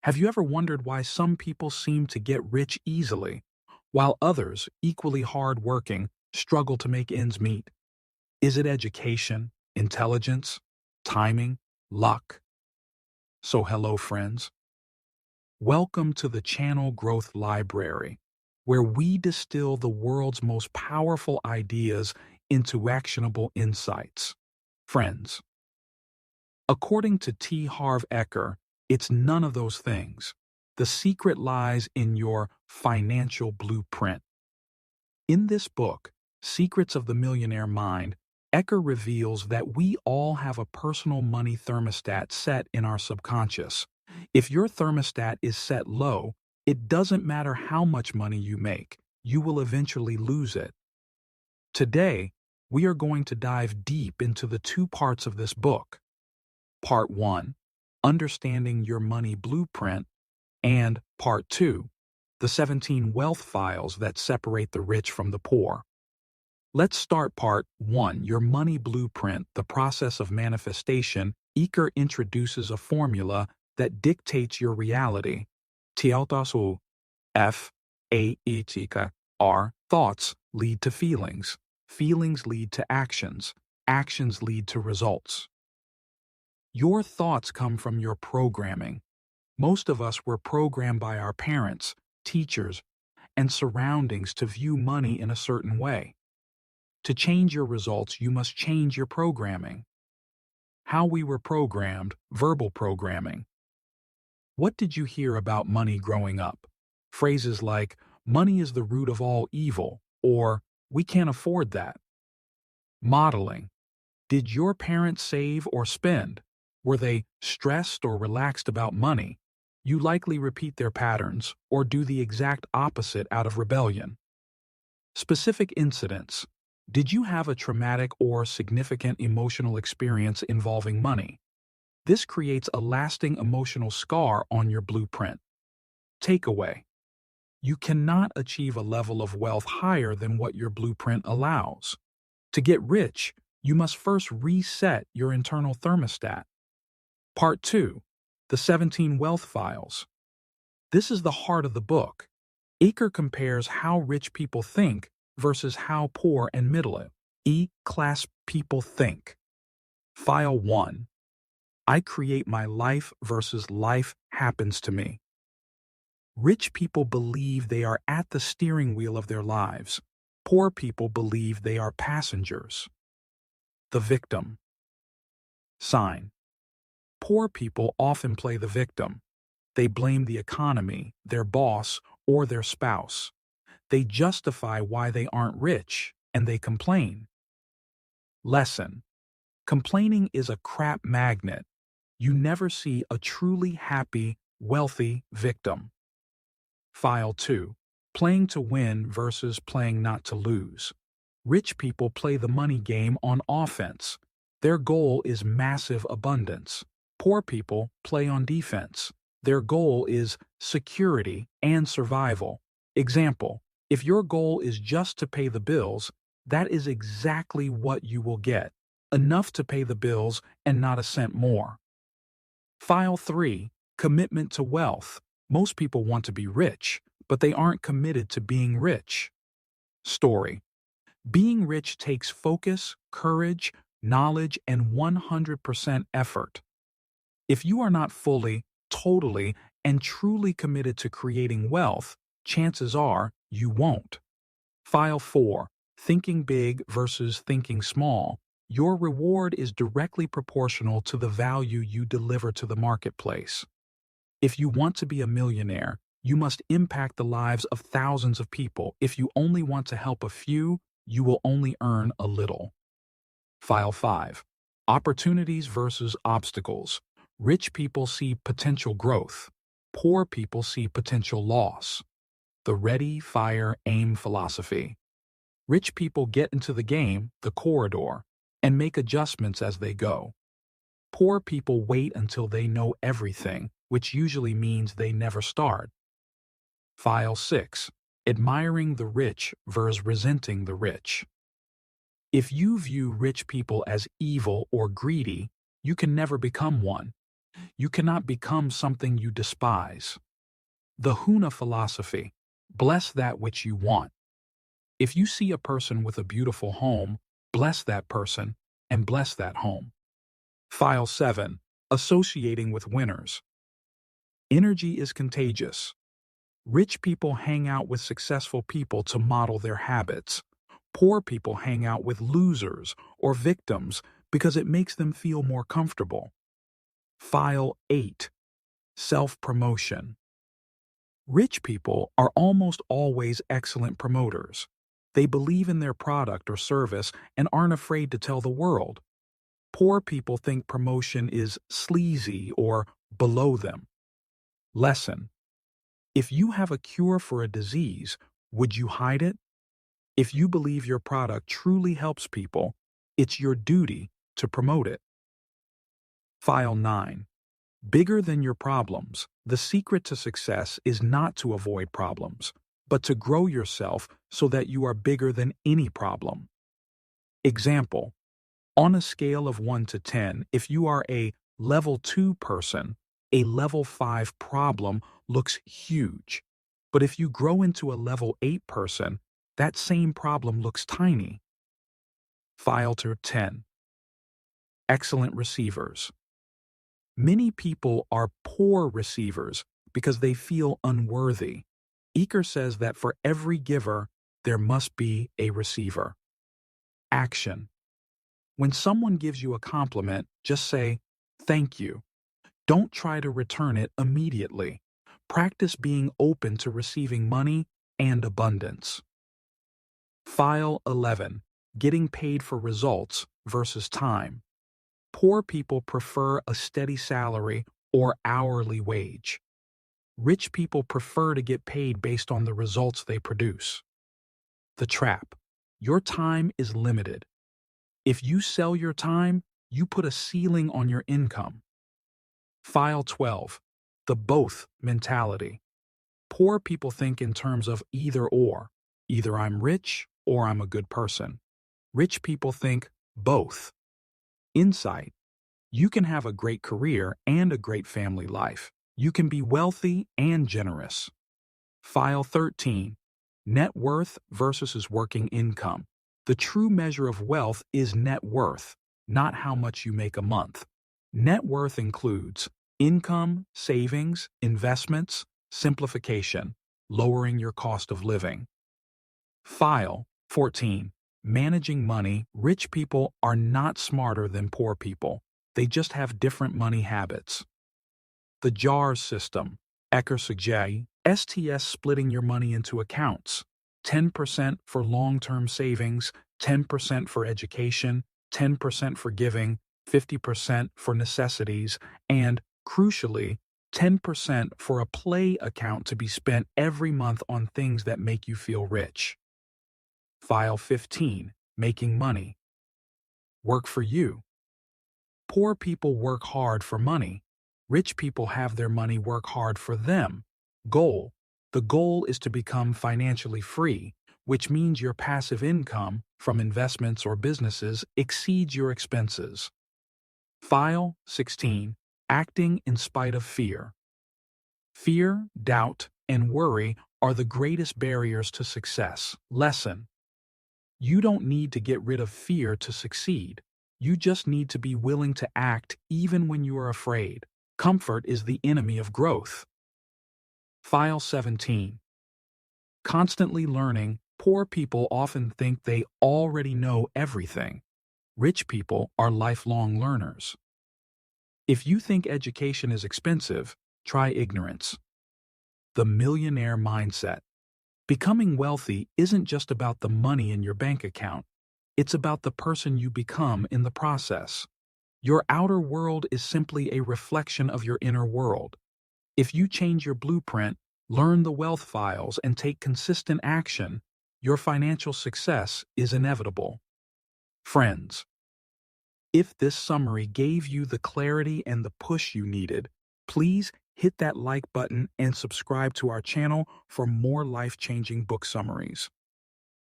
Have you ever wondered why some people seem to get rich easily, while others, equally hard-working, struggle to make ends meet? Is it education, intelligence, timing, luck? So hello, friends. Welcome to the Channel Growth Library, where we distill the world's most powerful ideas into actionable insights. Friends, according to Harv Eker, it's none of those things. The secret lies in your financial blueprint. In this book, Secrets of the Millionaire Mind, Eker reveals that we all have a personal money thermostat set in our subconscious. If your thermostat is set low, it doesn't matter how much money you make, you will eventually lose it. Today, we are going to dive deep into the two parts of this book. Part 1, Understanding Your Money Blueprint, and Part 2, the 17 wealth files that separate the rich from the poor. Let's start Part 1, Your Money Blueprint, the process of manifestation. Eker introduces a formula that dictates your reality. Tiautasu, F-A-E-T-K-R, thoughts lead to feelings. Feelings lead to actions. Actions lead to results. Your thoughts come from your programming. Most of us were programmed by our parents, teachers, and surroundings to view money in a certain way. To change your results, you must change your programming. How we were programmed, verbal programming. What did you hear about money growing up? Phrases like, money is the root of all evil, or we can't afford that. Modeling. Did your parents save or spend? Were they stressed or relaxed about money? You likely repeat their patterns or do the exact opposite out of rebellion. Specific incidents. Did you have a traumatic or significant emotional experience involving money? This creates a lasting emotional scar on your blueprint. Takeaway. You cannot achieve a level of wealth higher than what your blueprint allows. To get rich, you must first reset your internal thermostat. Part 2, the 17 wealth files. This is the heart of the book. Eker compares how rich people think versus how poor and middle-class people think. File 1. I create my life versus life happens to me. Rich people believe they are at the steering wheel of their lives. Poor people believe they are passengers. The victim. Sign. Poor people often play the victim. They blame the economy, their boss, or their spouse. They justify why they aren't rich, and they complain. Lesson. Complaining is a crap magnet. You never see a truly happy, wealthy victim. File 2. Playing to win versus playing not to lose. Rich people play the money game on offense. Their goal is massive abundance. Poor people play on defense. Their goal is security and survival. Example, if your goal is just to pay the bills, that is exactly what you will get. Enough to pay the bills and not a cent more. File 3. Commitment to wealth. Most people want to be rich, but they aren't committed to being rich. Story. Being rich takes focus, courage, knowledge, and 100% effort. If you are not fully, totally, and truly committed to creating wealth, chances are you won't. File 4. Thinking big versus thinking small. Your reward is directly proportional to the value you deliver to the marketplace. If you want to be a millionaire, you must impact the lives of thousands of people. If you only want to help a few, you will only earn a little. File 5. Opportunities versus obstacles. Rich people see potential growth. Poor people see potential loss. The ready, fire, aim philosophy. Rich people get into the game, the corridor, and make adjustments as they go. Poor people wait until they know everything, which usually means they never start. File 6. Admiring the rich versus resenting the rich. If you view rich people as evil or greedy, you can never become one. You cannot become something you despise. The Huna philosophy: bless that which you want. If you see a person with a beautiful home, bless that person and bless that home. File 7. Associating with winners. Energy is contagious. Rich people hang out with successful people to model their habits. Poor people hang out with losers or victims because it makes them feel more comfortable. File 8. Self-promotion. Rich people are almost always excellent promoters. They believe in their product or service and aren't afraid to tell the world. Poor people think promotion is sleazy or below them. Lesson: if you have a cure for a disease, would you hide it? If you believe your product truly helps people, it's your duty to promote it. File 9. Bigger than your problems. The secret to success is not to avoid problems, but to grow yourself so that you are bigger than any problem. Example: on a scale of 1 to 10, if you are a level 2 person, a level 5 problem looks huge. But if you grow into a level 8 person, that same problem looks tiny. File 10. Excellent receivers. Many people are poor receivers because they feel unworthy. Eker says that for every giver, there must be a receiver. Action: when someone gives you a compliment, just say, "Thank you." Don't try to return it immediately. Practice being open to receiving money and abundance. File 11. Getting paid for results versus time. Poor people prefer a steady salary or hourly wage. Rich people prefer to get paid based on the results they produce. The trap: your time is limited. If you sell your time, you put a ceiling on your income. File 12. The both mentality. Poor people think in terms of either or. Either I'm rich or I'm a good person. Rich people think both. Insight: you can have a great career and a great family life. You can be wealthy and generous. File 13. Net worth versus working income. The true measure of wealth is net worth, not how much you make a month. Net worth includes income, savings, investments, simplification, lowering your cost of living. File 14. Managing money. Rich people are not smarter than poor people. They just have different money habits. The JARS system. Eker suggests STS: splitting your money into accounts. 10% for long-term savings, 10% for education, 10% for giving, 50% for necessities, and, crucially, 10% for a play account to be spent every month on things that make you feel rich. File 15. Making money. Work for you. Poor people work hard for money. Rich people have their money work hard for them. Goal: the goal is to become financially free, which means your passive income from investments or businesses exceeds your expenses. File 16. Acting in spite of fear. Fear, doubt, and worry are the greatest barriers to success. Lesson: you don't need to get rid of fear to succeed. You just need to be willing to act even when you are afraid. Comfort is the enemy of growth. File 17. Constantly learning. Poor people often think they already know everything. Rich people are lifelong learners. If you think education is expensive, try ignorance. The millionaire mindset. Becoming wealthy isn't just about the money in your bank account. It's about the person you become in the process. Your outer world is simply a reflection of your inner world. If you change your blueprint, learn the wealth files, and take consistent action, your financial success is inevitable. Friends, if this summary gave you the clarity and the push you needed, please hit that like button and subscribe to our channel for more life-changing book summaries.